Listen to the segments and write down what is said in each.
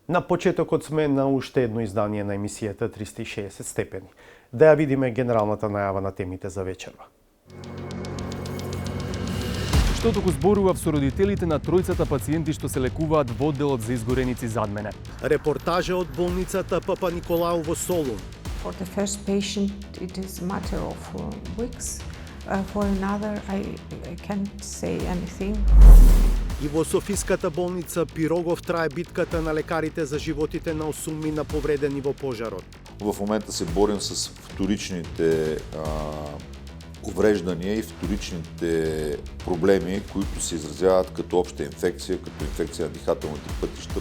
На почетокот сме на уште едно издание на емисијата 360 степени. Да ја видиме генералната најава на темите за вечерва. Што току зборував со родителите на тројцата пациенти што се лекуваат во одделот за изгореници зад мене. Репортажа од болницата Папа Николау во Солун. For the first patient, it is a matter of weeks. For another, I can't say anything. И во Софиската болница Пирогов трае битката на лекарите за животите на 8 повредени во пожарот. В момента се борим с вторичните увреждания и вторичните проблеми, които се изразяват като обща инфекция, като инфекция на дихателните пътища.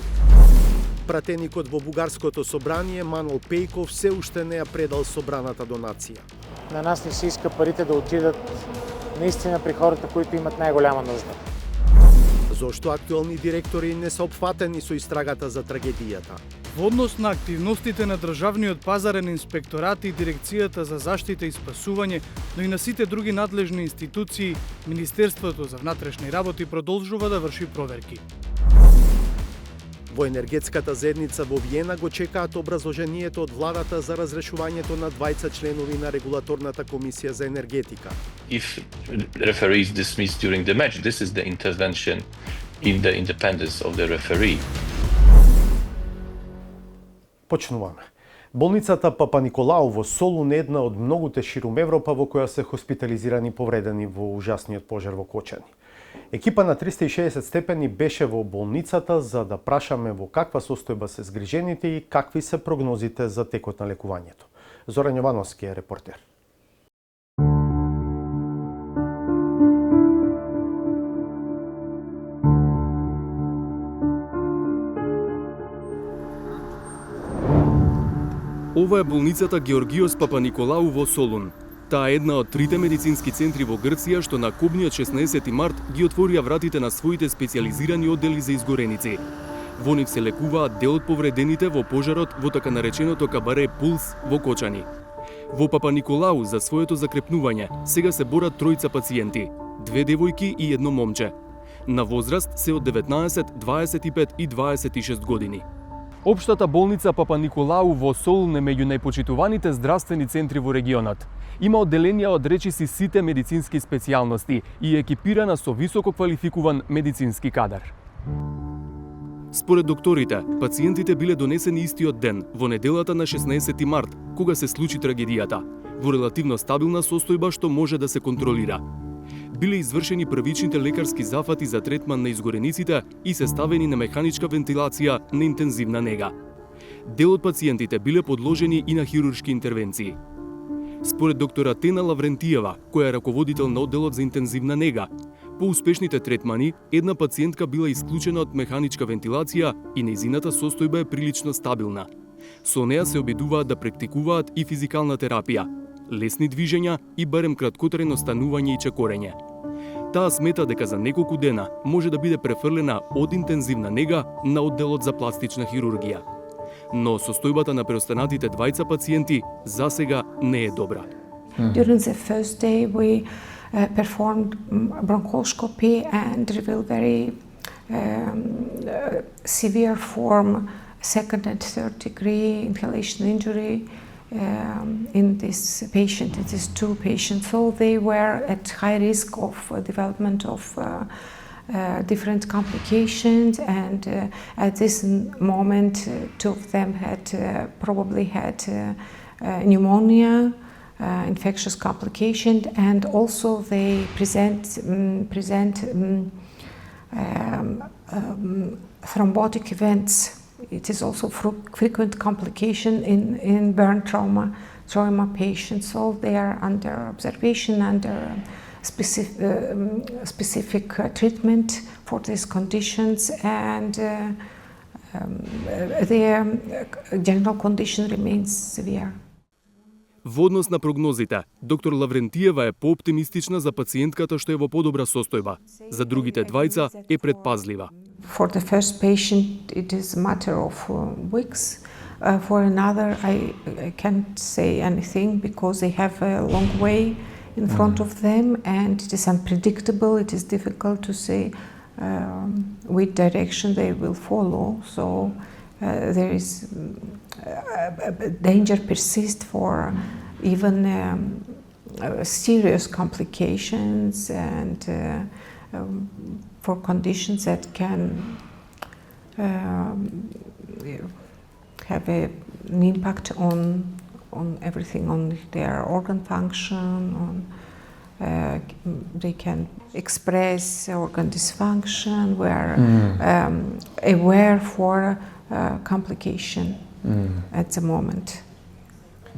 Пратеникот во Бугарското собрание Манол Пејков се уште не ја предал собраната донација. На нас ни се иска парите да отидат наистина при хората, които имат најголема нужда. Зошто актуелни директори не се опфатени со истрагата за трагедијата? Во однос на активностите на Државниот пазарен инспекторат и Дирекцијата за заштита и спасување, но и на сите други надлежни институции, Министерството за внатрешни работи продолжува да врши проверки. Во енергетската заедница во Виена го чекаат образложението од владата за разрешувањето на 20 членови на регулаторната комисија за енергетика. If referee is dismissed during the match, this is the intervention in the independence of the referee. Почнуваме. Болницата Папа Николау во Солун е една од многуте ширум Европа во која се хоспитализирани повредени во ужасниот пожар во Кочани. Екипа на 360 степени беше во болницата за да прашаме во каква состојба се згрижените и какви се прогнозите за текот на лекувањето. Зоран Јовановски е репортер. Ова е болницата Георгиос Папаниколау во Солун. Таа е една од трите медицински центри во Грција што на кобниот 16 март ги отворија вратите на своите специјализирани оддели за изгореници. Во нив се лекуваат дел од повредените во пожарот во така нареченото кабаре Пулс во Кочани. Во Папаниколау за своето закрепнување сега се борат тројца пациенти, 2 девојки и едно момче. На возраст се од 19, 25 и 26 години. Општата болница Папа Николау во Солун е меѓу најпочитуваните здравствени центри во регионот. Има одделенија од речиси сите медицински специјалности и е екипирана со високо квалификуван медицински кадар. Според докторите, пациентите биле донесени истиот ден, во неделата на 16 март, кога се случи трагедијата, во релативно стабилна состојба што може да се контролира. Биле извршени првичните лекарски зафати за третман на изгорениците и се ставени на механичка вентилација на интензивна нега. Дел од пациентите биле подложени и на хируршки интервенции. Според доктора Тена Лаврентиева, која е раководител на одделот за интензивна нега, по успешните третмани, една пациентка била исклучена од механичка вентилација и нејзината состојба е прилично стабилна. Со неа се обидуваат да практикуваат и физикална терапија, лесни движења и барем краткотрено станување и чекорење. Таа смета дека за неколку дена може да биде префрлена од интензивна нега на одделот за пластична хирургија. Но состојбата на преостанатите двајца пациенти за сега не е добра. During the first day we performed bronchoscopy and revealed very severe form, second and third degree inhalation injury in this patient. It is 2 patients, so they were at high risk of development of different complications, and at this moment 2 of them had probably had pneumonia, infectious complication, and also they present thrombotic events. It is also frequent complication in burn trauma patients, so they are under observation, under specific treatment for these conditions, and their general condition remains severe. Во однос на прогнозите, доктор Лаврентиева е пооптимистична за пациентката што е во подобра состојба. За другите двајца е предпазлива. For the first patient, it is a matter of weeks. For another, I can't say anything because they have a long way in front of them, and it is unpredictable. It is difficult to say which direction they will follow. So there is danger persists for even serious complications and for conditions that can have an impact on everything, on their organ function, they can express organ dysfunction. We're aware for complication at the moment.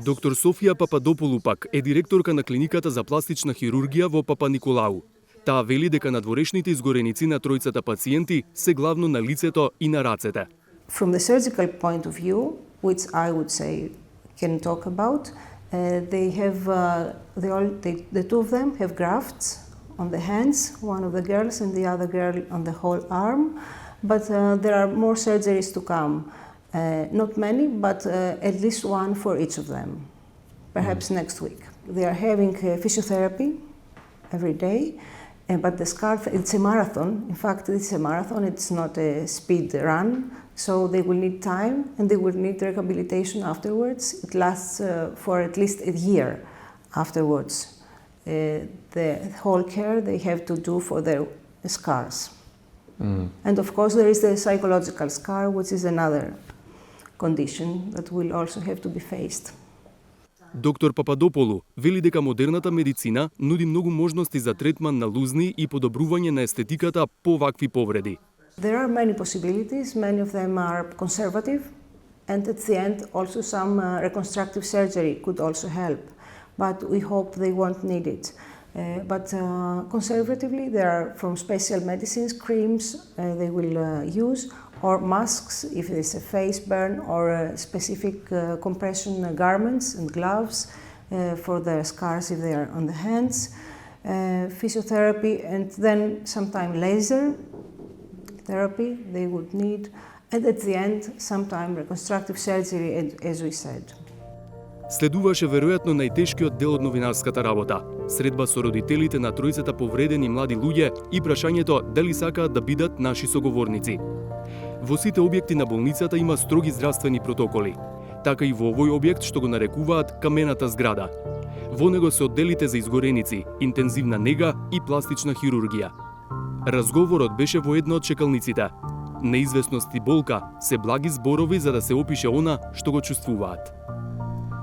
Доктор Софија Пападополу пак е директорка на клиниката за пластична хирургија во Папа Николау. Таа вели дека надворешните изгореници на тројцата пациенти се главно на лицето и на рацете. From the surgical point of view, which I would say can talk about, they have the two of them have grafts on the hands, one of the girls and the other girl on the whole arm, but there are more surgeries to come. Not many, but at least one for each of them, perhaps next week. They are having physiotherapy every day, but the scar, it's a marathon. In fact, it's a marathon, it's not a speed run, so they will need time and they will need rehabilitation afterwards. It lasts for at least a year afterwards. The whole care they have to do for their scars. And of course there is the psychological scar, which is another condition that will also have to be faced. Доктор Пападополу вели дека модерната медицина нуди многу можности за третман на лузни и подобрување на естетиката по вакви повреди. There are many possibilities, many of them are conservative, and at the end also some reconstructive surgery could also help, but we hope they won't need it. But conservatively, there are from special medicines, creams they will use, or masks if it's a face burn, or specific compression garments and gloves for the scars if they are on the hands, physiotherapy, and then sometime laser therapy they would need, and at the end, sometime reconstructive surgery, as we said. Следуваше веројатно најтешкиот дел од новинарската работа, средба со родителите на тројцата повредени млади луѓе и прашањето дали сакаат да бидат наши соговорници. Во сите објекти на болницата има строги здравствени протоколи, така и во овој објект што го нарекуваат камената зграда. Во него се одделите за изгореници, интензивна нега и пластична хирургија. Разговорот беше во една од чекалниците. Неизвестност и болка се благи зборови за да се опише она што го чувствуваат.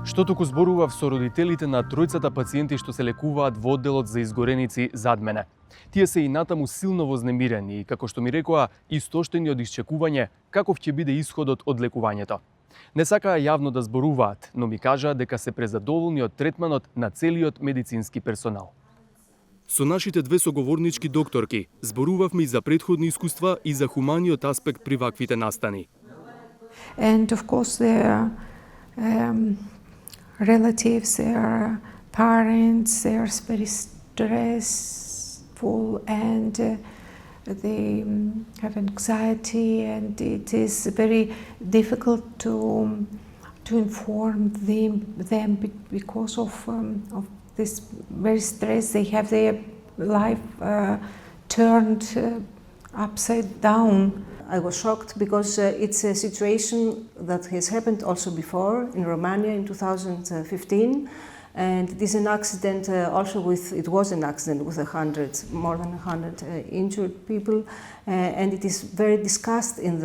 Што туку зборував со родителите на тројцата пациенти што се лекуваат во одделот за изгореници зад мене. Тие се и натаму силно вознемирени и, како што ми рекоа, истоштени од исчекување каков ќе биде исходот од лекувањето. Не сакаа јавно да зборуваат, но ми кажаа дека се презадоволни од третманот на целиот медицински персонал. Со нашите две соговорнички докторки зборувавме и за претходни искуства и за хуманиот аспект при ваквите настани. And of course their relatives, their parents, they are very stressful and they have anxiety, and it is very difficult to inform them because of this very stress. They have their life turned upside down. I was shocked because it's a situation that has happened also before in Romania in 2015, and it is an accident it was an accident with more than 100 injured people, and it is very discussed in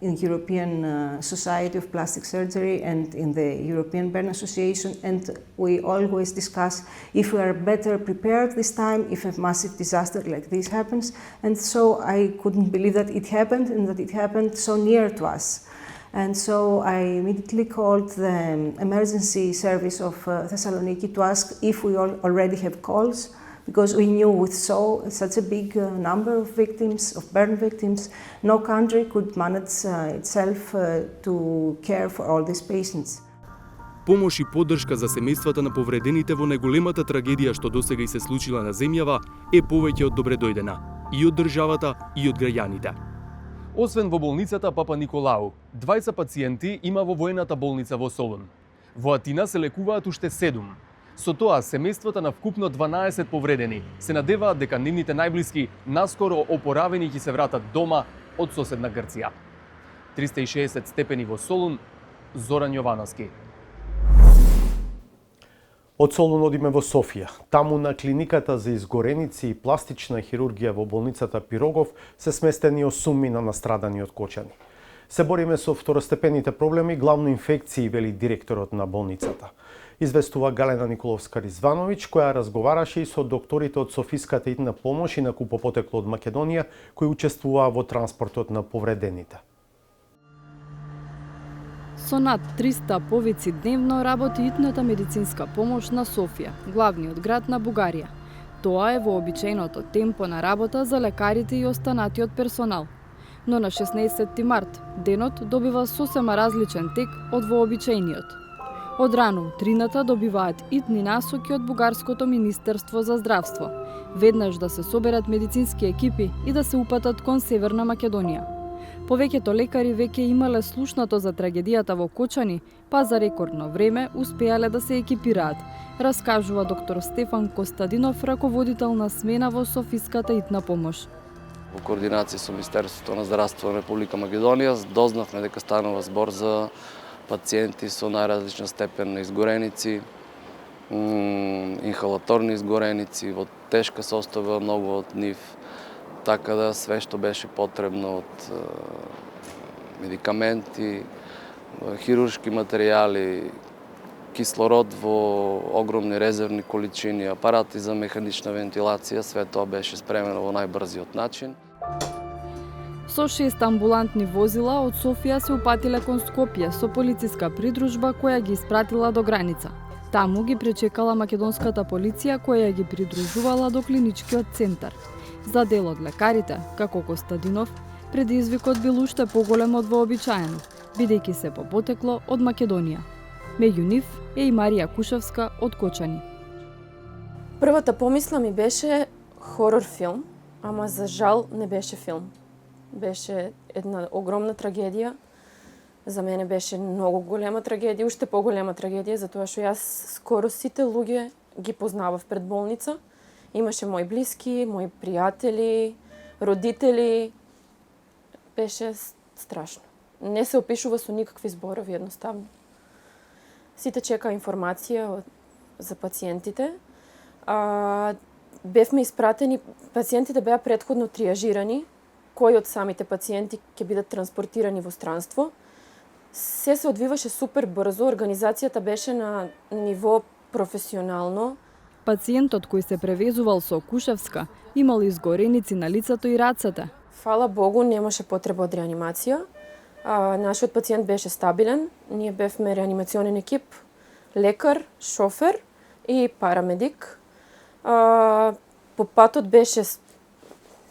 European Society of Plastic Surgery and in the European Burn Association, and we always discuss if we are better prepared this time if a massive disaster like this happens, and so I couldn't believe that it happened and that it happened so near to us. And so I immediately called the emergency service of Thessaloniki to ask if we already have calls, because we knew with such a big number of victims, of burn victims, no country could manage itself to care for all these patients. Помош и поддршка за семејствата на повредените во најголемата трагедија што досега и се случила на земјава е повеќе од добре дојдена и од државата и од граѓаните. Освен во болницата Папа Николау, 20 пациенти има во воената болница во Солун. Во Атина се лекуваат уште 7. Со тоа, семејствата на вкупно 12 повредени се надеваат дека нивните најблиски наскоро опоравени ќе се вратат дома од соседна Грција. 360 степени во Солун, Зоран Јовановски. Од Солун одиме во Софија. Таму на клиниката за изгореници и пластична хирургија во болницата Пирогов се сместени 8 мина настрадани од кочани. Се бориме со второстепените проблеми, главно инфекции, вели директорот на болницата. Известува Галена Николовска-Ризвановиќ, која разговараше и со докторите од Софиската итна помош и на купопотекло од Македонија, кои учествуваа во транспортот на повредените. Со над 300 повици дневно работи итната медицинска помош на Софија, главниот град на Бугарија. Тоа е вообичаеното темпо на работа за лекарите и останатиот персонал. Но на 16 март денот добива сосема различен тек од вообичаениот. Од рано утрината добиваат итни насоки од Бугарското министерство за здравство, веднаш да се соберат медицински екипи и да се упатат кон Северна Македонија. Повеќето лекари веќе имале слушнато за трагедијата во Кочани, па за рекордно време успеале да се екипираат, раскажува доктор Стефан Костадинов, раководител на смена во Софиската итна помош. Во координација со Министерството на здравство на Република Македонија дознавме дека станува збор за пациенти со најразлична степен на изгореници, инхалаторни изгореници, во тешка состојба многу од нив, така да све што беше потребно од медикаменти, хируршки материјали, кислород во огромни резервни количини, апарати за механична вентилација, све тоа беше спремено во најбрзиот начин. Со 6 амбулантни возила од Софија се упатиле кон Скопје со полициска придружба која ги испратила до граница. Таму ги пречекала македонската полиција која ги придружувала до клиничкиот центар. За дел од лекарите, како Костадинов, предизвикот бил уште поголем од вообичаено, бидејќи се по потекло од Македонија. Меѓу нив е и Марија Кушевска од Кочани. Првата помисла ми беше хорор филм, ама за жал не беше филм. Беше една огромна трагедија. За мене беше многу голема трагедија, уште поголема трагедија, затоа што јас скоро сите луѓе ги познавав пред болница. Имаше мои блиски, мои пријатели, родители. Беше страшно. Не се опишува со никакви зборови, едноставно. Сите чека информација за пациентите. Бевме испратени, пациентите беа претходно триажирани, кои од самите пациенти ќе бидат транспортирани во странство. Се одвиваше супер брзо, организацијата беше на ниво професионално. Пациентот кој се превезувал со Кушевска имал изгореници на лицето и рацете. Фала Богу, немаше потреба од реанимација. Нашиот пациент беше стабилен. Ние бевме реанимационен екип, лекар, шофер и парамедик. По патот беше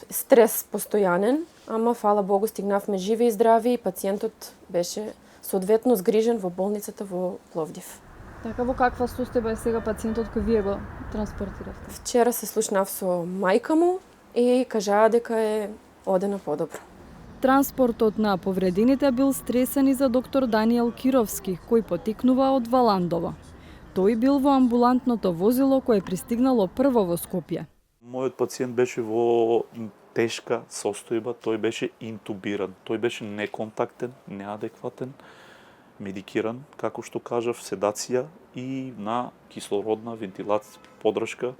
стрес постојанен, ама фала Богу стигнавме живи и здрави и пациентот беше соодветно згрижен во болницата во Пловдив. Така, во каква состојба е сега пациентот кој вие го транспортиравте? Вчера се слушнав со мајка му и кажаа дека е одена подобро. Транспортот на повредените бил стресен и за доктор Даниел Кировски, кој потекнува од Валандово. Тој бил во амбулантното возило кое пристигнало прво во Скопје. Мојот пациент беше во тешка состојба, тој беше интубиран, тој беше неконтактен, неадекватен, медикиран, како што кажав, седација и на кислородна вентилација, подршка,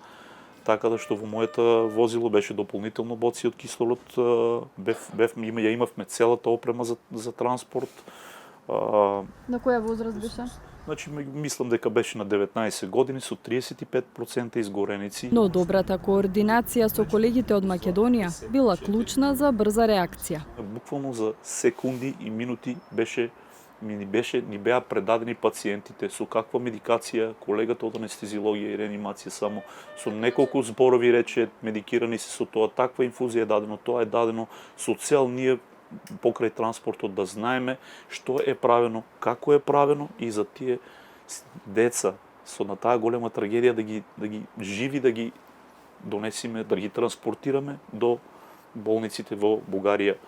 така да што во моето возило беше дополнително боци од кислород, ја имавме целата опрема за транспорт. На која возраст беше? Значи, мислам дека беше на 19 години со 35% изгореници. Но добрата координација со колегите од Македонија била клучна за брза реакција. Буквално за секунди и минути ни беа предадени пациентите со каква медикација, колегата од анестезиологија и реанимација само со неколку зборови рече медикирани се со тоа, таква инфузија е дадено, тоа е дадено со цел ние покрај транспортот да знаеме што е правено, како е правено и за тие деца со на таа голема трагедија да ги живи, да ги донесиме, да ги транспортираме до болниците во Бугарија.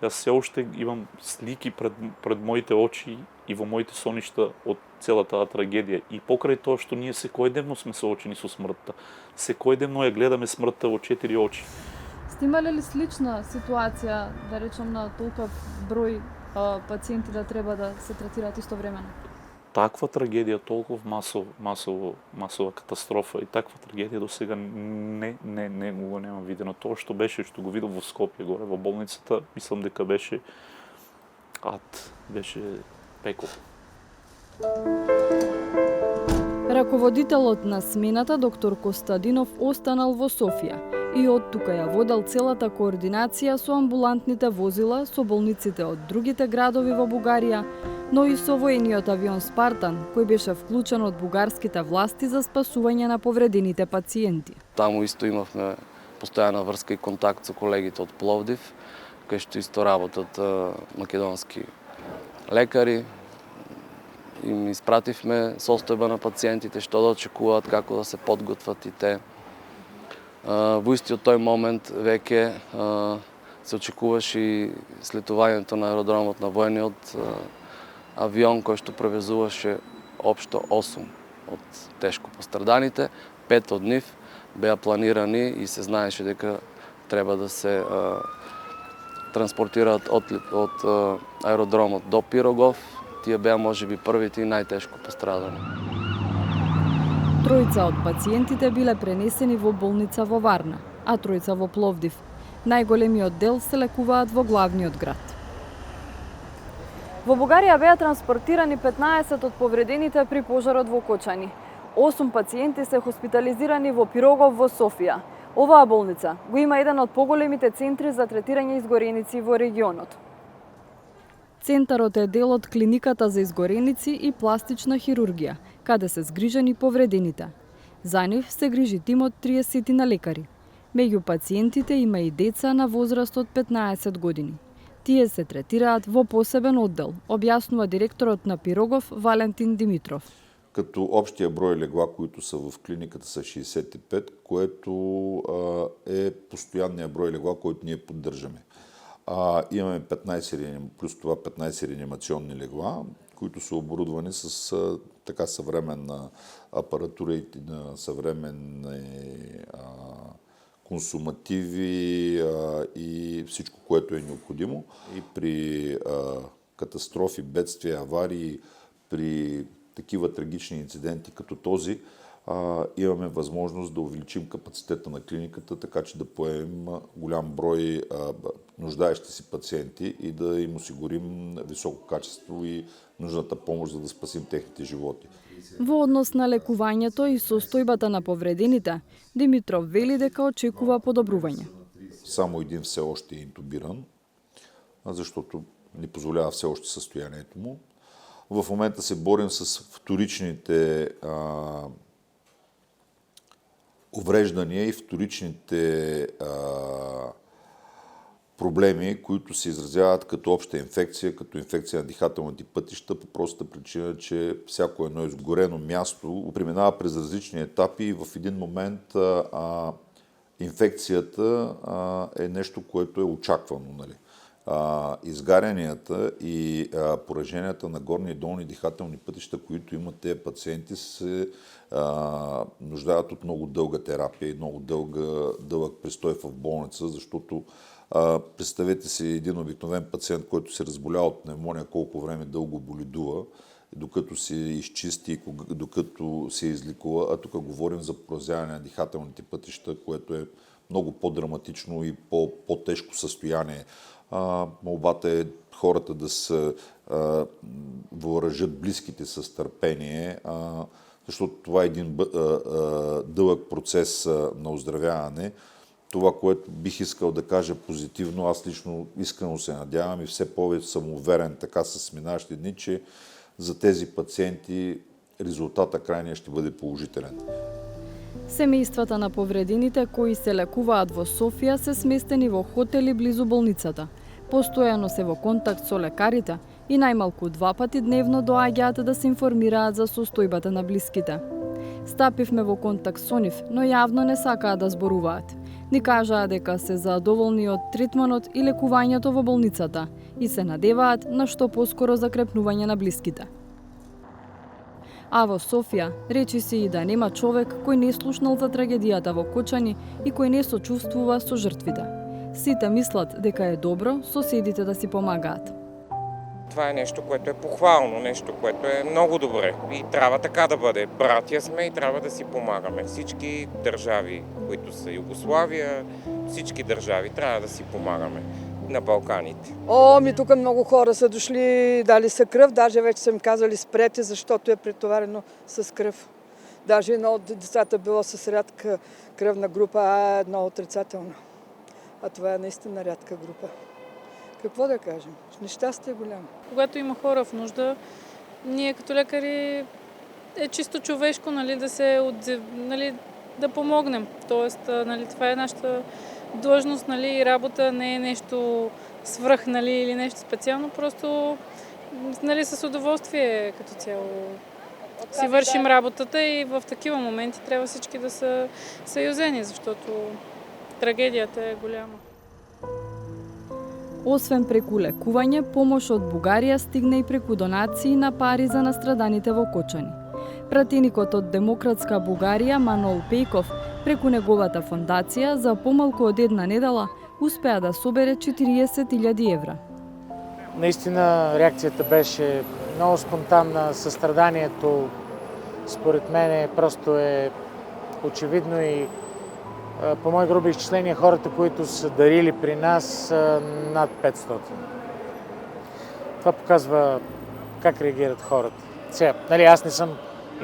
Јас се уште имам слики пред моите очи и во моите соништа од целата таа трагедија. И покрај тоа што ние секојдневно сме соочени со смртта. Секојдневно ја гледаме смртта во 4 очи. Сте имале ли слична ситуација, да речем, на толков број пациенти да треба да се третираат истовремено? Таква трагедија, толкова масова катастрофа и таква трагедија до сега не го нема видено. Тоа што го видов во Скопје горе во болницата, мислам дека беше ад, беше пекол. Раководителот на смената, доктор Костадинов, останал во Софија и од тука ја водел целата координација со амбулантните возила со болниците од другите градови во Бугарија, но и со воениот авион Спартан, кој беше вклучен од бугарските власти за спасување на повредените пациенти. Таму исто имавме постојана врска и контакт со колегите од Пловдив, кај што исто работат македонски лекари. Им испративме состојба на пациентите, што да очекуваат, како да се подготват и те. Во истиот тој момент веќе се очекуваше и слетувањето на аеродромот на воениот авион кој што превезуваше општо 8 од тешко постраданите. 5 од нив беа планирани и се знаеше дека треба да се транспортираат од аеродромот до Пирогов. Тие беа можеби првите и најтешко пострадани. Тројца од пациентите биле пренесени во болница во Варна, а тројца во Пловдив. Најголемиот дел се лекуваат во главниот град. Во Бугарија беа транспортирани 15 од повредените при пожарот во Кочани. 8 пациенти се хоспитализирани во Пирогов во Софија. Оваа болница го има еден од поголемите центри за третирање изгореници во регионот. Центарот е дел од клиниката за изгореници и пластична хирургија, каде се згрижени повредените. За нив се грижи тим од 30 на лекари. Меѓу пациентите има и деца на возраст од 15 години. Тие се третираат во посебен оддел, објаснува директорот на Пирогов Валентин Димитров. Като общия број легла, които са в клиниката са 65, което е постоянният број легла, който ние поддържаме. Имаме 15, плюс това 15 реанимационни легла, които са оборудвани с така съвременна апаратура и съвременни консумативи и всичко, което е необходимо. И при катастрофи, бедствия, аварии, при такива трагични инциденти като този, имаме възможност да увеличим капацитета на клиниката, така че да поемем голям брой нуждаещи си пациенти и да им осигурим високо качество и нужната помощ, за да спасим техните животи. Во однос на лекувањето и состојбата на повредените, Димитров вели дека очекува подобрување. Само един все още е интубиран, защото не позволява все още състоянието му. В момента се борим с вторичните увреждания и вторичните проблеми, които се изразяват като обща инфекция, като инфекция на дихателните пътища, по простата причина, че всяко едно изгорено място преминава през различни етапи и в един момент инфекцията е нещо, което е очаквано. Нали? Изгарянията и пораженията на горни и долни дихателни пътища, които имат тези пациенти, се нуждаят от много дълга терапия и много дълъг престой в болница, защото представете си един обикновен пациент, който се разболя от пневмония, колко време дълго боледува, докато се изчисти, докато се излекува, а тук говорим за поразяване на дихателните пътища, което е много по-драматично и по-тежко състояние. Молбата е хората да се въоръжат близките с търпение, защото това е един дълъг процес на оздравяване. Това, което бих искал да кажа позитивно, аз лично искрено се надявам и все повече съм уверен така с минаващи дни, че за тези пациенти резултата крайния ще бъде положителен. Семејствата на повредените кои се лекуваат во Софија се сместени во хотели близу болницата. Постојано се во контакт со лекарите и најмалку 2 пати дневно доаѓаат да се информираат за состојбата на блиските. Стапивме во контакт со нив, но јавно не сакаат да зборуваат. Ни кажаа дека се задоволни од третманот и лекувањето во болницата и се надеваат на што поскоро закрепнување на блиските. А во Софија речи се и да нема човек кој не слушнал за трагедијата во Кочани и кој не сочувствува со жртвите. Сите мислат дека е добро соседите да си помагаат. Това е нещо, което е похвално, нещо, което е много добре и трябва така да бъде. Братя сме и трябва да си помагаме. Всички държави, които са Югославия, всички държави трябва да си помагаме на Балканите. Тук много хора са дошли, дали са кръв, даже вече са им казали спрете, защото е претоварено с кръв. Даже едно от децата било с рядка кръвна група, а едно отрицателно. А това е наистина рядка група. Какво да кажем? Нещастие е голямо. Когато има хора в нужда, ние като лекари е чисто човешко, да помогнем. Тоест, това е нашата длъжност и работа, не е нещо свръх или нещо специално, просто с удоволствие като цяло си вършим работата и в такива моменти трябва всички да са съюзени, защото трагедията е голяма. Освен преку лекување, помош од Бугарија стигне и преку донации на пари за настраданите во Кочани. Пратеникот од Демократска Бугарија Манол Пејков преку неговата фондација за помалку од една недела успеа да собере 40.000 евра. Наистина реакцията беше много спонтанна, състраданието според мен просто е очевидно и по мои груби изчисления хората, които са дарили при нас са над 500. Това показва как реагират хората. Сега, аз не съм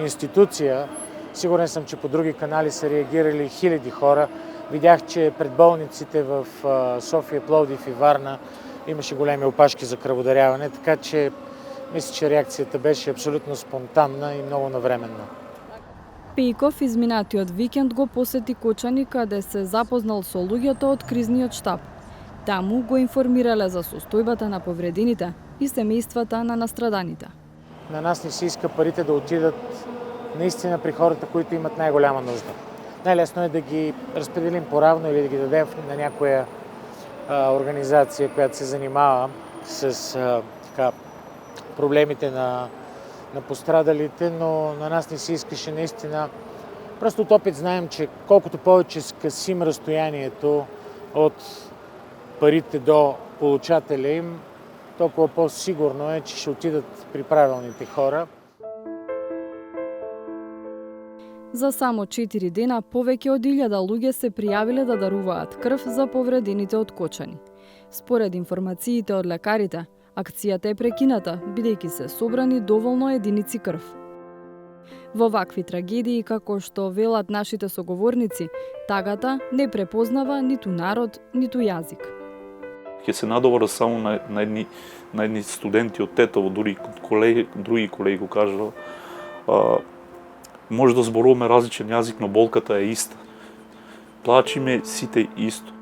институция, сигурен съм, че по други канали са реагирали хиляди хора. Видях, че пред болниците в София, Пловдив и Варна имаше големи опашки за кръводаряване, така че мисля, че реакцията беше абсолютно спонтанна и много навременна. Пејков изминатиот викенд го посети Кочани, каде се запознал со луѓето од кризниот штаб. Таму го информирале за состојбата на повредените и семејствата на настраданите. На нас не се иска парите да отидат наистина при хората, които имат най-голяма нужда. Най-лесно е да ги разпределим поравно или да ги дадем на някоя организация, която се занимава с проблемите на пострадалите, но на нас не се искаше наистина. Просто от опит знаем, че колкото повече скъсим разстоянието от парите до получателя им, толкова по-сигурно е, че ще отидат при правилните хора. За само 4 дена повеќе од 1000 луѓе се пријавиле да даруваат крв за повредените од Кочани. Според информациите од лекарите, акцијата е прекината, бидејќи се собрани доволно единици крв. Во вакви трагедии, како што велат нашите соговорници, тагата не препознава ниту народ, ниту јазик. Ќе се надовара само на едни студенти од Тетово, други колеги го кажува. Може да зборуваме различен јазик, но болката е иста. Плачиме сите исто.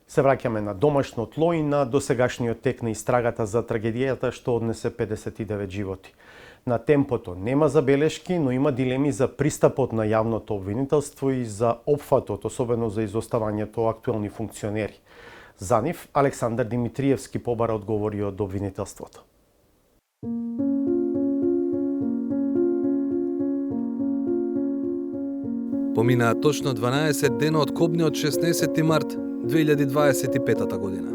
Се враќаме на домашно тло и на досегашниот тек на истрагата за трагедијата што однесе 59 животи. На темпото нема забелешки, но има дилеми за пристапот на јавното обвинителство и за опфатот, особено за изоставањето актуелни функционери. За нив, Александар Димитриевски побара одговори од обвинителството. Поминаа точно 12 дена од кобниот 16 март 2025 година.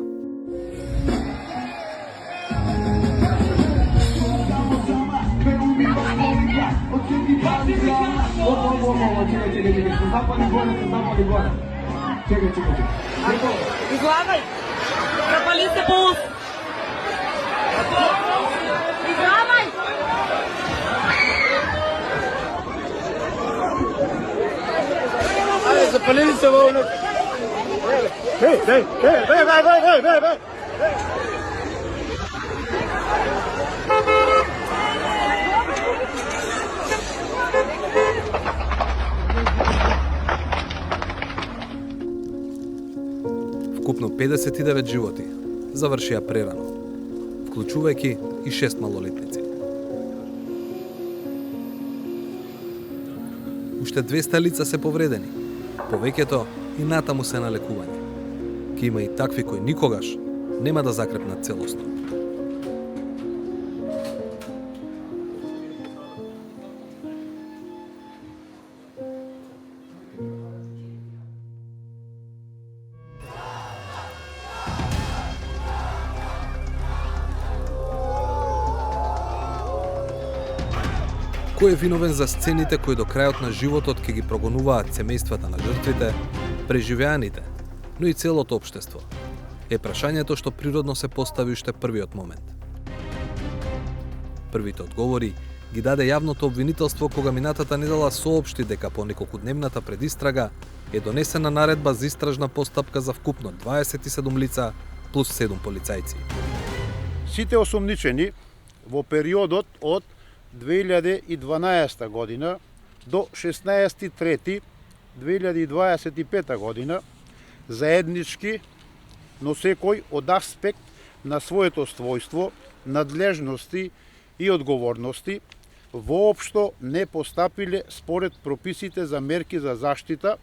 Излагај! Запали се по ус! Излагај! Ајде, запалили се во уну! Бе! Вкупно 59 животи завршија прерано, вклучувајќи и 6 малолетници. Уште 200 лица се повредени, повеќето и натаму се на лекување. Ке има и такви кои никогаш нема да закрепнат целосно. Кој е виновен за сцените кои до крајот на животот ќе ги прогонуваат семејствата на жртвите, преживеаните, но и целото општество? Е прашањето што природно се постави уште првиот момент. Првите одговори ги даде јавното обвинителство кога минатата недела соопшти дека по неколкудневната предистрага е донесена наредба за истражна постапка за вкупно 27 лица плюс 7 полицајци. Сите осомничени во периодот од 2012 година до 16.3.2025 година заеднички, но секој од аспект на своето својство, надлежности и одговорности, воопшто не постапиле според прописите за мерки за заштита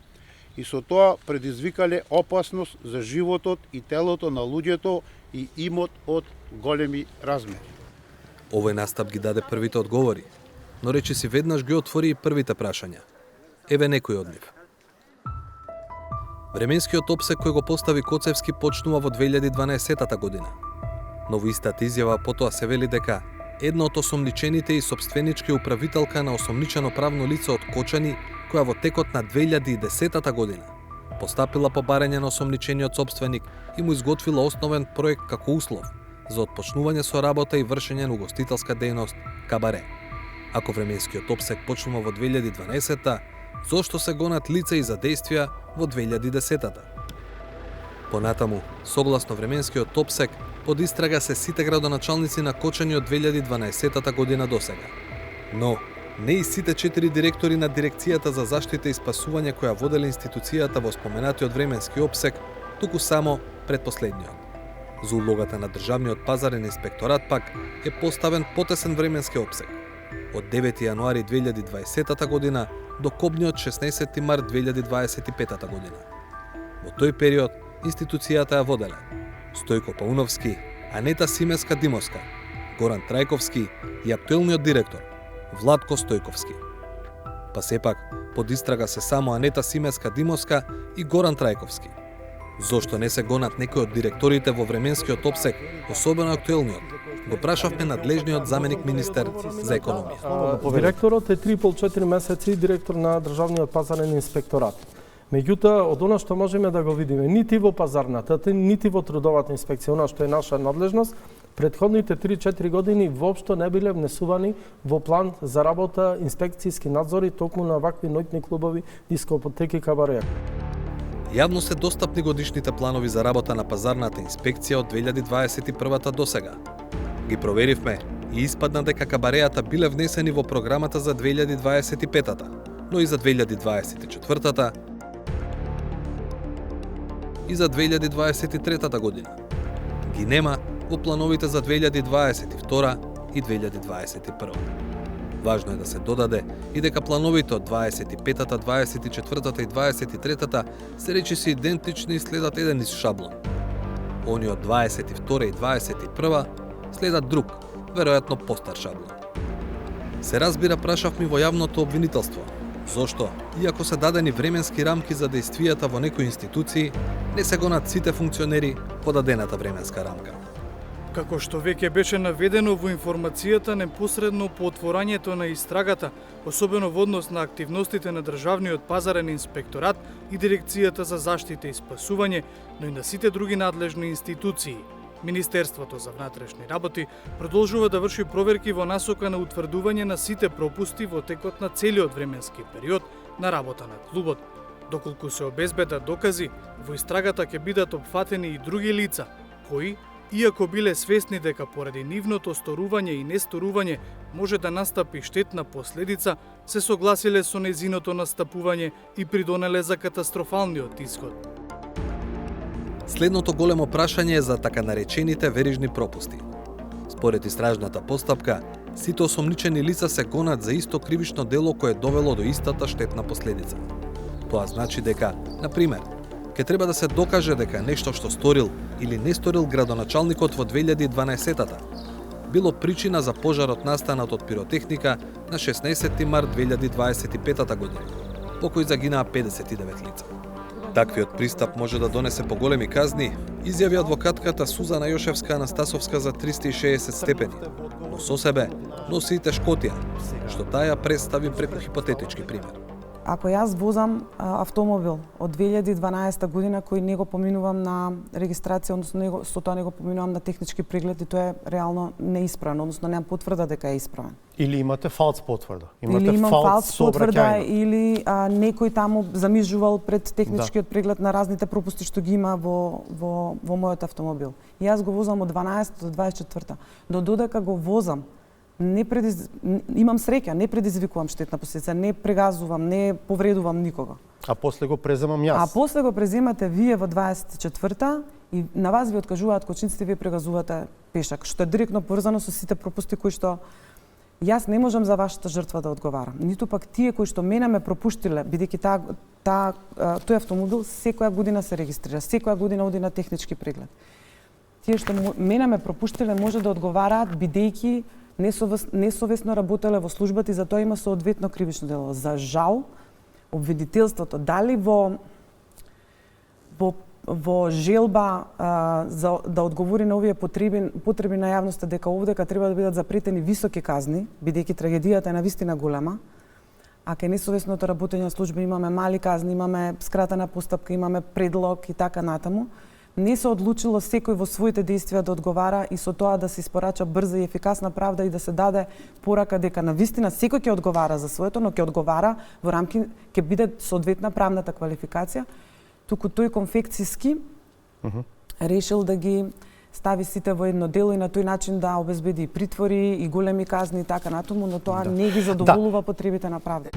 и со тоа предизвикале опасност за животот и телото на луѓето и имот од големи размери. Овој настап ги даде првите одговори, но речиси веднаш ги отвори и првите прашања. Еве некои од нив. Временскиот опсек кој го постави Коцевски почнува во 2012 година. Но во истата изјава потоа се вели дека една од осомничените и сопственички управителка на осомничено правно лице од Кочани, која во текот на 2010 година постапила по барање на осомничениот сопственик и му изготвила основен проект како услов за отпочнување со работа и вршење на угостителска дејност кабаре. Ако временскиот опсек почнува во 2012-та, зошто се гонат лица и за действија во 2010-та? Понатаму, согласно временскиот опсек, под истрага се сите градоначалници на Кочани од 2012 година досега. Но, не и сите 4 директори на Дирекцијата за заштита и спасување која воделе институцијата во споменатиот временски опсек, туку само предпоследниот. За улогата на Државниот пазарен инспекторат пак е поставен потесен временски опсек од 9 јануари 2020 година до кобниот 16 март 2025 година. Во тој период институцијата ја воделе Стојко Пауновски, Анета Симеска-Димовска, Горан Трајковски и актуелниот директор Владко Стојковски. Па сепак, под истрага се само Анета Симеска-Димовска и Горан Трајковски. Зошто не се гонат некои од директорите во временскиот опсек, особено актуелниот? Го прашавме надлежниот заменик министер за економија. Директорот е 3,5-4 месеци директор на Државниот пазарен инспекторат. Меѓутоа, од она што можеме да го видиме, нити во пазарната, нити во трудовата инспекција, она што е наша надлежност, претходните 3-4 години воопшто не биле внесувани во план за работа инспекцијски надзори токму на вакви ноќни клубови, дискотеки, кабареа. Јавно се достапни годишните планови за работа на пазарната инспекција од 2021 до сега. Ги проверивме и испадна дека кабареата биле внесени во програмата за 2025-та, но и за 2024-та и за 2023 година. Ги нема во плановите за 2022 и 2021. Важно е да се додаде и дека плановите од 25-та, 24-та и 23-та се речиси идентични и следат еден из шаблон. Они од 22 и 21 следат друг, веројатно постар шаблон. Се разбира, прашавме во јавното обвинителство. Зошто, иако се дадени временски рамки за действијата во некои институции, не се гонат сите функционери по дадената временска рамка? Како што веќе беше наведено во информацијата непосредно по отворањето на истрагата, особено во однос на активностите на Државниот пазарен инспекторат и Дирекцијата за заштита и спасување, но и на сите други надлежни институции. Министерството за внатрешни работи продолжува да врши проверки во насока на утврдување на сите пропусти во текот на целиот временски период на работа на клубот. Доколку се обезбедат докази, во истрагата ќе бидат опфатени и други лица, кои, иако биле свесни дека поради нивното сторување и несторување може да настапи штетна последица, се согласиле со незиното настапување и придонеле за катастрофалниот исход. Следното големо прашање е за така наречените верижни пропусти. Според истражната постапка, сите осомничени лица се гонат за исто кривично дело кое довело до истата штетна последица. Тоа значи дека, на пример, ќе треба да се докаже дека нешто што сторил или не сторил градоначалникот во 2012-та било причина за пожарот настанат од пиротехника на 16 март 2025 година, по кој загинаа 59 лица. Таквиот пристап може да донесе поголеми казни, изјави адвокатката Сузана Јошевска Анастасовска за 360 степени. но со себе носи и тешкотија, што таа ја представи преку хипотетички пример. Ако јас возам автомобил од 2012 година кој не го поминувам на регистрација, односно со тоа не го поминувам на технички преглед и тоа е реално неисправен, односно немам потврда дека е исправен. Или имате фалс потврда. Или имам фалс потврда или некој таму замижувал пред техничкиот преглед на разните пропусти што ги има во мојот автомобил. И јас го возам од 12 до 24. Додека го возам, имам среќа, не предизвикувам штетна последица, не прегазувам, не повредувам никого. А после го преземам јас. А после го преземате вие во 24-та и на вас ви откажуваат кочинците, вие прегазувате пешак, што е директно поврзано со сите пропусти кои што јас не можам за вашата жртва да одговарам. Ниту пак тие кои што мене ме пропуштиле, бидејќи тој автомобил секоја година се регистрира, секоја година оди на технички преглед. Тие што мене ме пропуштиле може да одговараат бидејќи несовесно работеле во службата и за тоа има соодветно кривично дело. За жал, обвинителството дали во желба да одговори на овие потреби на јавноста дека овдека треба да бидат запретени високи казни, бидејќи трагедијата е навистина голема, а кај несовесното работење на служба имаме мали казни, имаме скратена постапка, имаме предлог и така натаму, не се одлучило секој во своите действија да одговара и со тоа да се испорача брза и ефикасна правда и да се даде порака дека навистина секој ќе одговара за своето, но ќе одговара во рамки, ќе биде соодветна правната квалификација, туку тој конфекцијски решил да ги стави сите во едно дело и на тој начин да обезбеди и притвори и големи казни и така натаму, но тоа не ги задоволува потребите на правда.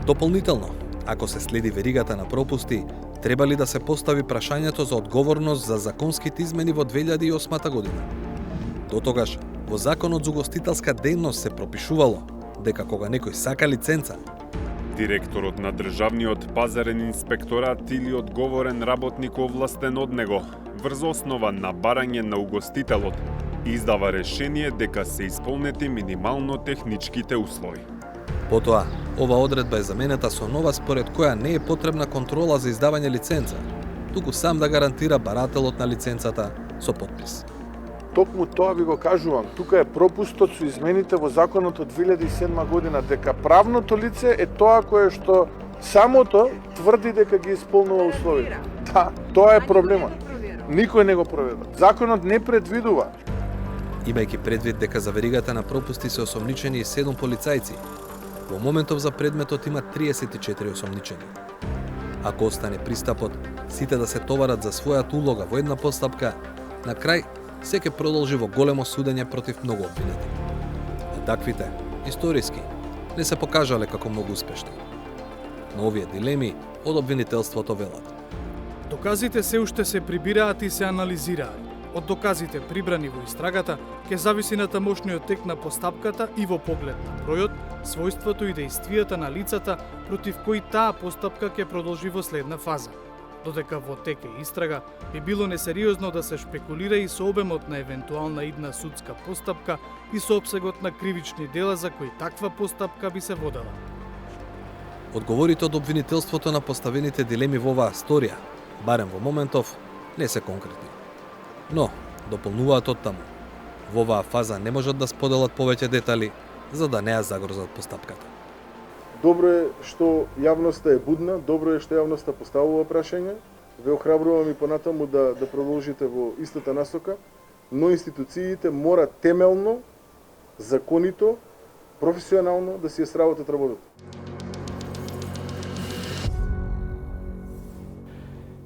Дополнително, ако се следи веригата на пропусти, треба ли да се постави прашањето за одговорност за законските измени во 2008 година? Дотогаш, во Законот за угостителска дејност се пропишувало дека кога некој сака лиценца, директорот на Државниот пазарен инспекторат или одговорен работник овластен од него, врз основа на барање на угостителот, издава решение дека се исполнети минимално техничките услови. Потоа, ова одредба е заменета со нова според која не е потребна контрола за издавање лиценца, туку сам да гарантира барателот на лиценцата со подпис. Токму тоа ви го кажувам, тука е пропустот со измените во законот од 2007 година, дека правното лице е тоа кое што самото тврди дека ги исполнува условите. Да, тоа е проблемот. Никој не го проведе. Законот не предвидува. Имајќи предвид дека за веригата на пропусти се осомничени и 7 полицајци, во моментов за предметот има 34 осомничени. Ако остане пристапот, сите да се товарат за својата улога во една постапка, на крај се ќе продолжи во големо судење против многу обвинети. А таквите, историски, не се покажале како многу успешни. Но овие дилеми од обвинителството велат. Доказите се уште се прибираат и се анализираат. Од доказите прибрани во истрагата ќе зависи на тамошниот тек на постапката и во поглед на бројот, својството и дејствијата на лицата против кои таа постапка ќе продолжи во следна фаза. Додека во тек е истрага, би било несериозно да се шпекулира и со обемот на евентуална идна судска постапка и со опсегот на кривични дела за кои таква постапка би се водела. Одговорите од обвинителството на поставените дилеми во оваа сторија, барем во моментов, не се конкретни. Но, дополнуваат од таму. Во оваа фаза не можат да споделат повеќе детали, за да не ја загрозат постапката. Добро е што јавноста е будна, добро е што јавноста поставува прашања. Ве охрабрувам и понатаму да продолжите во истата насока, но институциите мора темелно, законито, професионално да си ја сработат работата.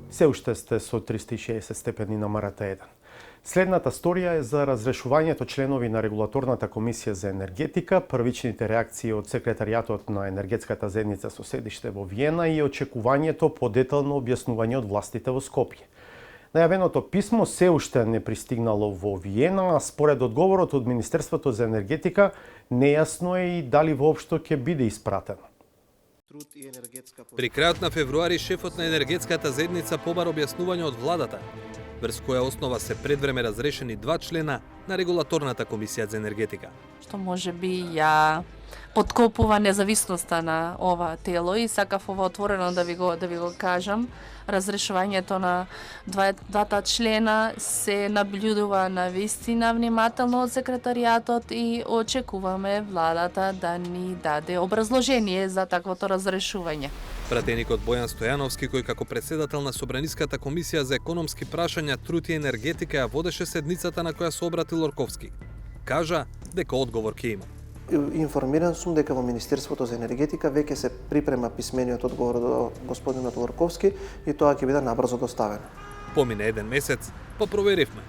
Се уште сте со 360 степени на Марата 1. Следната сторија е за разрешувањето членови на Регулаторната комисија за енергетика, првичните реакции од секретаријатот на енергетската заедница со седиште во Виена и очекувањето по детално објаснување од властите во Скопје. Најавеното писмо се уште не пристигнало во Виена, а според одговорот од Министерството за енергетика, нејасно е и дали воопшто ќе биде испратено. При крајот на февруари шефот на енергетската заедница побара објаснување од владата, врз која основа се предвреме разрешени 2 члена на Регулаторната комисија за енергетика. Што може би ја подкопува независноста на ова тело и сакав ова отворено да ви го кажам. Разрешувањето на двата члена се наблюдува на вистина внимателно од секретаријатот и очекуваме владата да ни даде образложение за таквото разрешување. Пратеникот Бојан Стојановски, кој како председател на Собраниската комисија за економски прашања, труд и енергетика ја водеше седницата на која се обрати Лорковски, кажа дека одговор ќе има. Информиран сум дека во Министерството за енергетика веќе се припрема писмениот одговор до господинот Лорковски и тоа ќе биде набрзо доставено. Помине еден месец, па проверивме.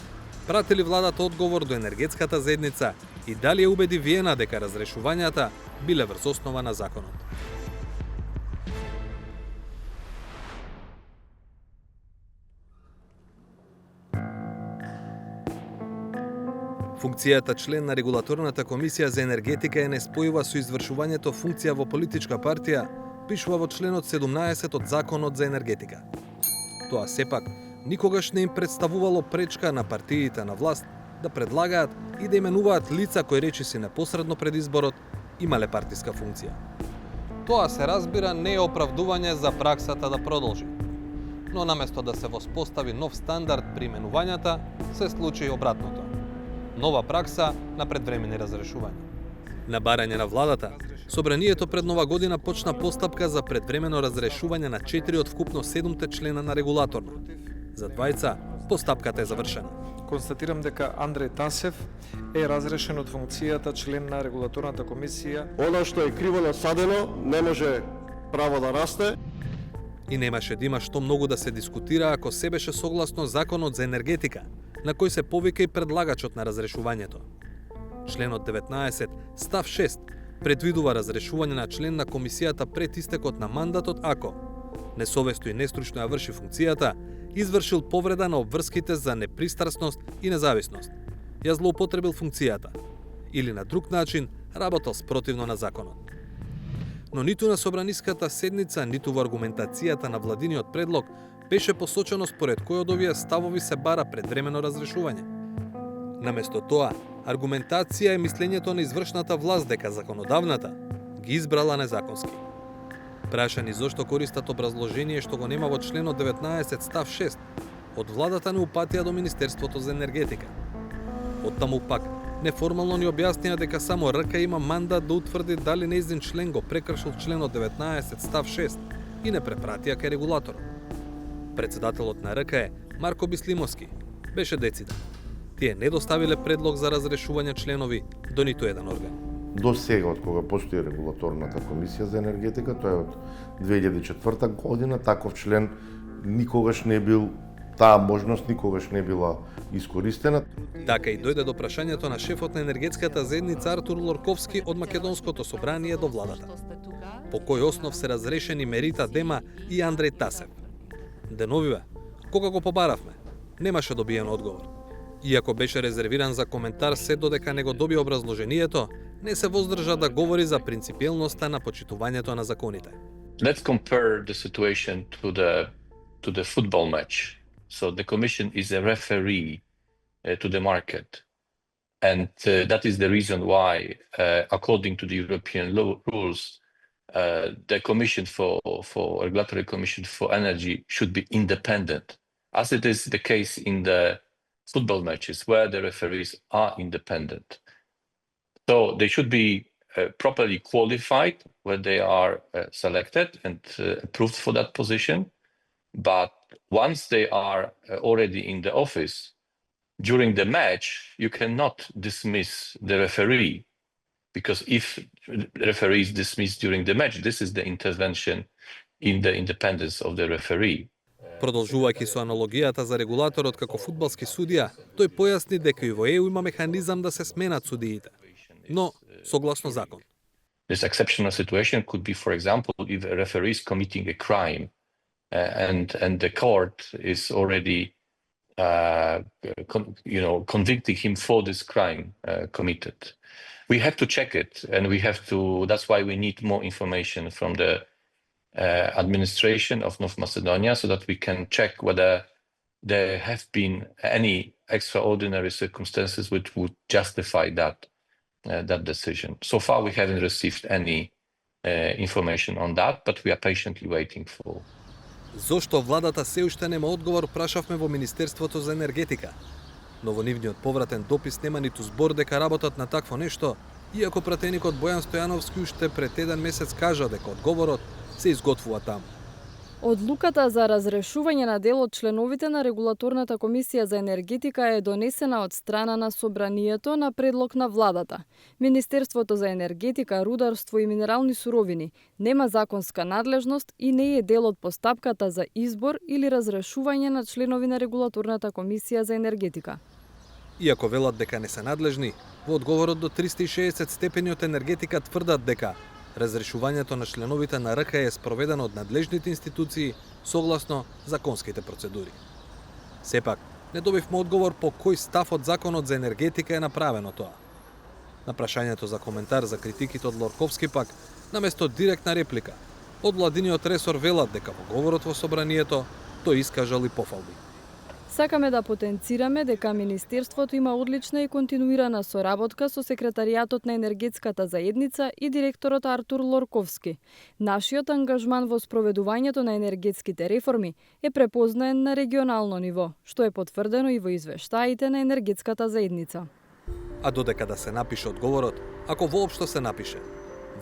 Прати ли владата одговор до енергетската заедница и дали ја убеди Виена дека разрешувањата биле врз основа на законот. Функцијата член на Регулаторната комисија за енергетика е неспојува со извршувањето функција во политичка партија, пишува во членот 17 од Законот за енергетика. Тоа сепак никогаш не им представувало пречка на партиите на власт да предлагаат и да именуваат лица кои речиси непосредно пред изборот имале партиска функција. Тоа се разбира не е оправдување за праксата да продолжи. Но наместо да се воспостави нов стандард при именувањата, се случи обратното. Нова пракса на предвремени разрешувања. На барање на владата, Собранието пред Нова година почна постапка за предвремено разрешување на 4 од вкупно 7 члена на регулаторно. За двајца, постапката е завршена. Констатирам дека Андреј Тасев е разрешен од функцијата член на Регулаторната комисија. Оно што е криво насадено не може право да расте. И немаше да има што многу да се дискутира ако се беше согласно Законот за енергетика, на кој се повика и предлагачот на разрешувањето. Членот 19, став 6, предвидува разрешување на член на комисијата пред истекот на мандатот ако несовесно и нестручно ја врши функцијата, извршил повреда на обврските за непристрасност и независност, ја злоупотребил функцијата или на друг начин работел спротивно на законот. Но ниту на Собраниската седница, ниту во аргументацијата на владиниот предлог беше посочено според кој од овие ставови се бара предвремено разрешување. Наместо тоа, аргументација е мислењето на извршната власт дека законодавната ги избрала незаконски. Прашани зошто користат образложение што го нема во членот 19 став 6, од владата не упатија до Министерството за енергетика. Оттаму пак, неформално ни објаснија дека само РК има мандат да утврди дали нејзин член го прекршил членот 19 став 6 и не препратија кај регулаторот. Председателот на РК е Марко Бислимовски. Беше дециден. Тие не доставиле предлог за разрешување членови до ниту еден орган. До сега, од кога постои Регулаторната комисија за енергетика, тоа е од 2004 година, таков член никогаш не бил, таа можност никогаш не била искористена. Така и дојде до прашањето на шефот на енергетската заедница Артур Лорковски од Македонското собрание до владата. По кој основ се разрешени Мерита Дема и Андреј Тасев. Деновиве, кога го побаравме, немаше добиен одговор. Иако беше резервиран за коментар се додека не го доби образложението, не се воздржа да говори за принципиелноста на почитувањето на законите. Let's compare the situation to the football match. So the commission is a referee to the market. And that is the reason why, according to the European rules, the Commission for Regulatory Commission for Energy should be independent, as it is the case in the football matches where the referees are independent. So they should be properly qualified when they are selected and approved for that position. But once they are already in the office, during the match, you cannot dismiss the referee, because if the referee is dismissed during the match, this is the intervention in the independence of the referee. Продолжувајќи со аналогијата за регулаторот како фудбалски судија, тој појасни дека и во ЕУ има механизам да се сменат судиите, но согласно закон. This exceptional situation could be, for example, if a referee is committing a crime and the court is already convicting him for this crime committed. We have to check it, and that's why we need more information from the administration of North Macedonia, so that we can check whether there have been any extraordinary circumstances which would justify that that decision. So far, we haven't received any information on that, but we are patiently waiting for. Зошто владата се уште нема одговор, прашавме во Министерството за енергетика. Но во нивниот повратен допис нема ниту збор дека работат на такво нешто, иако пратеникот Бојан Стојановски уште пред еден месец кажа дека одговорот се изготвува таму. Одлуката за разрешување на дел од членовите на Регулаторната комисија за енергетика е донесена од страна на Собранието на предлог на владата. Министерството за енергетика, рударство и минерални суровини нема законска надлежност и не е дел од постапката за избор или разрешување на членови на Регулаторната комисија за енергетика. Иако велат дека не се надлежни, во одговорот до 360 степени од енергетика тврдат дека разрешувањето на членовите на РК е спроведено од надлежните институции согласно законските процедури. Сепак, не добивме одговор по кој став од Законот за енергетика е направено тоа. На прашањето за коментар за критиките од Лорковски пак, наместо директна реплика, од владиниот ресор велат дека во говорот во Собранието тој искажал и пофалби. Сакаме да потенцираме дека Министерството има одлична и континуирана соработка со Секретаријатот на енергетската заедница и директорот Артур Лорковски. Нашиот ангажман во спроведувањето на енергетските реформи е препознаен на регионално ниво, што е потврдено и во извештаите на енергетската заедница. А додека да се напише одговорот, ако воопшто се напише,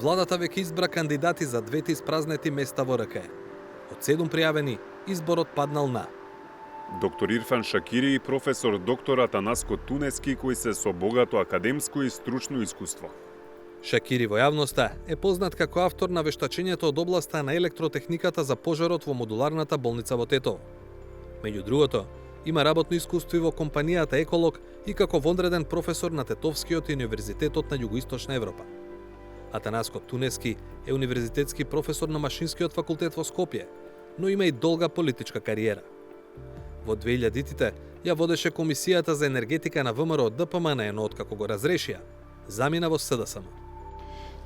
владата веќе избра кандидати за двете испразнети места во РК. Од 7 пријавени, изборот паднал на доктор Ирфан Шакири и професор доктор Атанаско Тунески, кои се со богато академско и стручно искуство. Шакири во јавноста е познат како автор на вештачењето од областа на електротехниката за пожарот во модуларната болница во Тетово. Меѓу другото, има работно искуство и во компанијата Еколог и како вонреден професор на Тетовскиот универзитетот на Југоисточна Европа. Атанаско Тунески е универзитетски професор на Машинскиот факултет во Скопје, но има и долга политичка кариера. Во 2000-тите ја водеше Комисијата за енергетика на ВМРО ДПМН, но откако го разрешија, замина во СДСМ.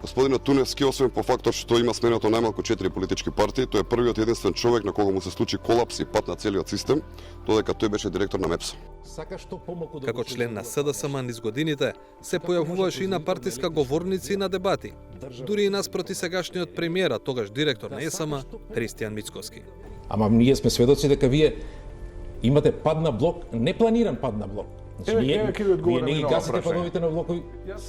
Господинот Туневски, освен по фактот што има сменето најмалку 4 политички партии, тој е првиот единствен човек на кого му се случи колапс и пат на целиот систем, додека тој беше директор на МЕПС. Како член на СДСМ низ годините, се појавуваше и на партиска говорници и на дебати, дури и наспроти сегашниот премиера, тогаш директор на ЕСМ, Христијан Мицкоски. Ама ние сме сведоци дека вие имате пад на блок, непланиран пад на блок. Вие не ги гасите падовите на блокови.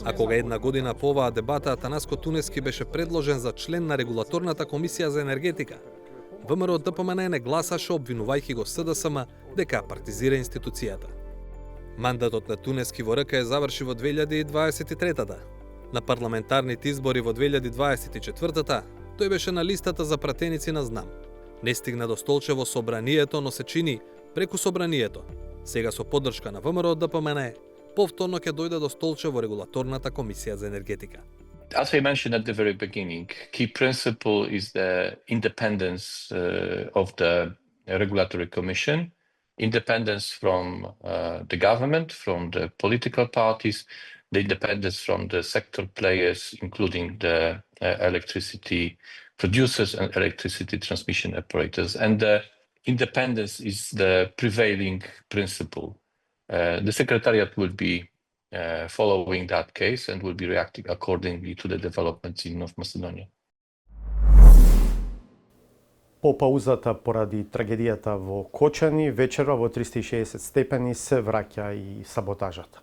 А кога една година по оваа дебата Атанаско Тунески беше предложен за член на Регулаторната комисија за енергетика, ВМРО ДПМН не гласаше, обвинувајќи го СДСМ дека партизира институцијата. Мандатот на Тунески во РК заврши во 2023-та. На парламентарните избори во 2024-та тој беше на листата за пратеници на ЗНАМ. Не стигна до столче во Собранието, но се чини преку Собранието. Сега со поддршка на ВМРО ДПМН, повторно ќе дојде до столче во Регулаторната комисија за енергетика. As I mentioned at the very beginning, key principle is the independence of the regulatory commission, independence from the government, from the political parties, the independence from the sector players, including the electricity producers and electricity transmission operators. And the independence is the prevailing principle. The Secretariat will be following that case and will be reacting accordingly to the developments in North Macedonia. По паузата поради трагедијата во Кочани, вечерва во 360 степени се враќа и саботажата.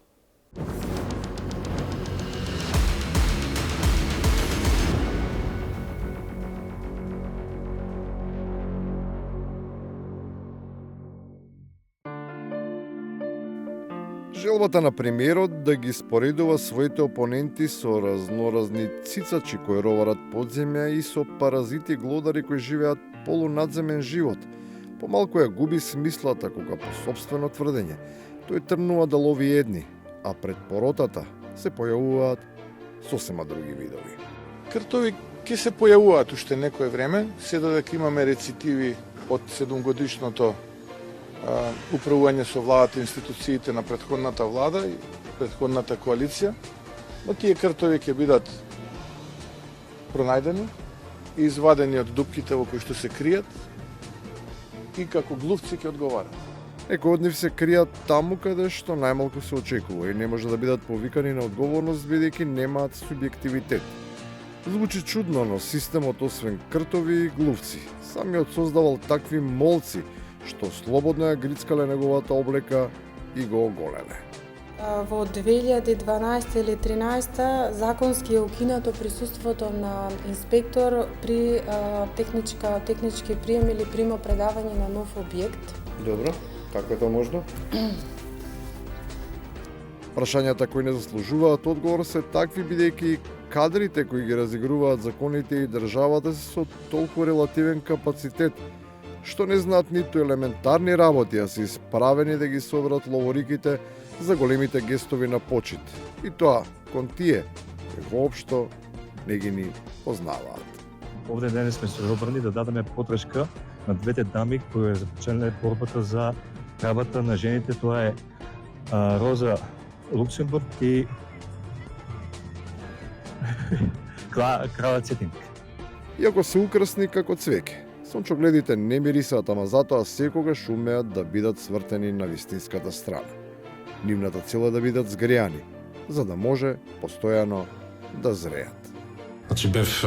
Желбата на премиерот да ги споредува своите опоненти со разноразни цицачи кои роварат подземја и со паразити глодари кои живеат полунадземен живот, помалку ја губи смислата кога по собствено тврдење тој тргнува да лови едни, а пред поротата се појавуваат сосема други видови. Кртови ќе се појавуваат уште некое време, се додека имаме рецитиви од 7-годишното управување со владата и институциите на претходната влада и претходната коалиција, но тие кртови ќе бидат пронајдени и извадени од дупките во кои што се кријат и како глувци ќе одговарат. Некои од нив се кријат таму каде што најмалку се очекува и не може да бидат повикани на одговорност бидејќи немаат субјективитет. Звучи чудно, но системот освен кртови и глувци, самиот создавал такви молци што слободно ја грицкале неговата облека и го оголеле. Во 2012 или 2013 законски е укинато присуството на инспектор при технички прием или примопредавање на нов објект. Добро, како е тоа можно? Прашањата кои не заслужуваат одговор се такви бидејќи кадрите кои ги разигруваат законите и државата се со толку релативен капацитет, што не знаат ниту елементарни работи, а се исправени да ги соберат ловориките за големите гестови на почит. И тоа кон тие кои воопшто не ги ни познаваат. Овде денес сме се собрани да дадеме подршка на двете дами кои започнале борбата за правата на жените. Тоа е Роза Луксембург и Крала Цетинка. Иако се украсни како цвеќе, сончогледите не мирисаат, ама затоа секогаш умеат да бидат свртени на вистинската страна. Нивната цел е да бидат згрејани, за да може постојано да зреат. Значи бев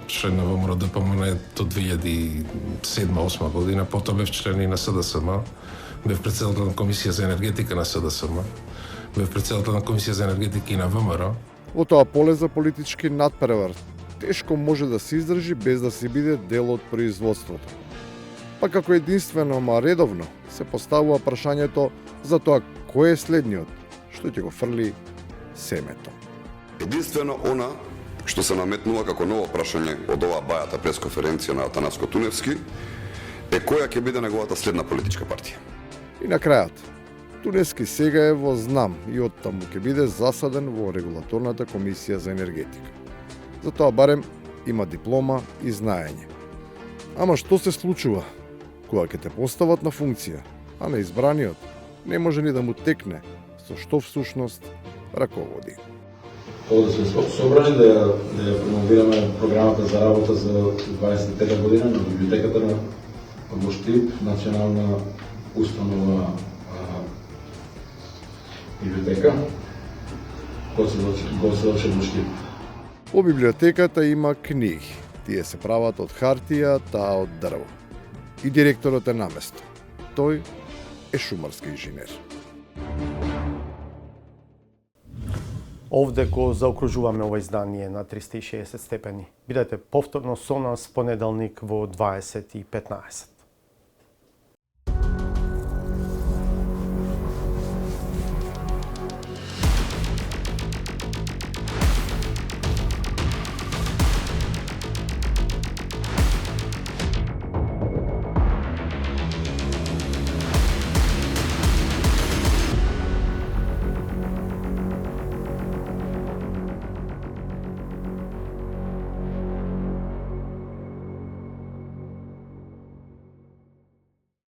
член на ВМРО ДПМН до 2007-2008 година, потоа бев член и на СДСМ, бев председател на Комисија за енергетика на СДСМ, бев председател на Комисија за енергетика и на ВМРО. Во тоа поле за политички надпревар тешко може да се издржи без да се биде дел од производството. Па како единствено, ама редовно, се поставува прашањето за тоа кој е следниот што ќе го фрли семето. Единствено она што се наметнува како ново прашање од оваа бајата пресконференција на Атанаско Туневски е која ќе биде неговата следна политичка партија. И на крајот, Туневски сега е во знам и оттаму ќе биде засаден во Регулаторната комисија за енергетика. Затоа барем има диплома и знаење. Ама што се случува кога ќе те постават на функција, а на избраниот не може ни да му текне со што всушност раководи. Овде сме собрани да ја промовираме програмата за работа за 25 година на библиотеката на Моштип, национална установа библиотека, Гоцеловче Моштип. Во библиотеката има книги. Тие се прават од хартија, таа од дрво. И директорот е наместо. Тој е шумарски инженер. Овде го заокружуваме ова издание на 360 степени. Бидете повторно со нас понеделник во 20:15.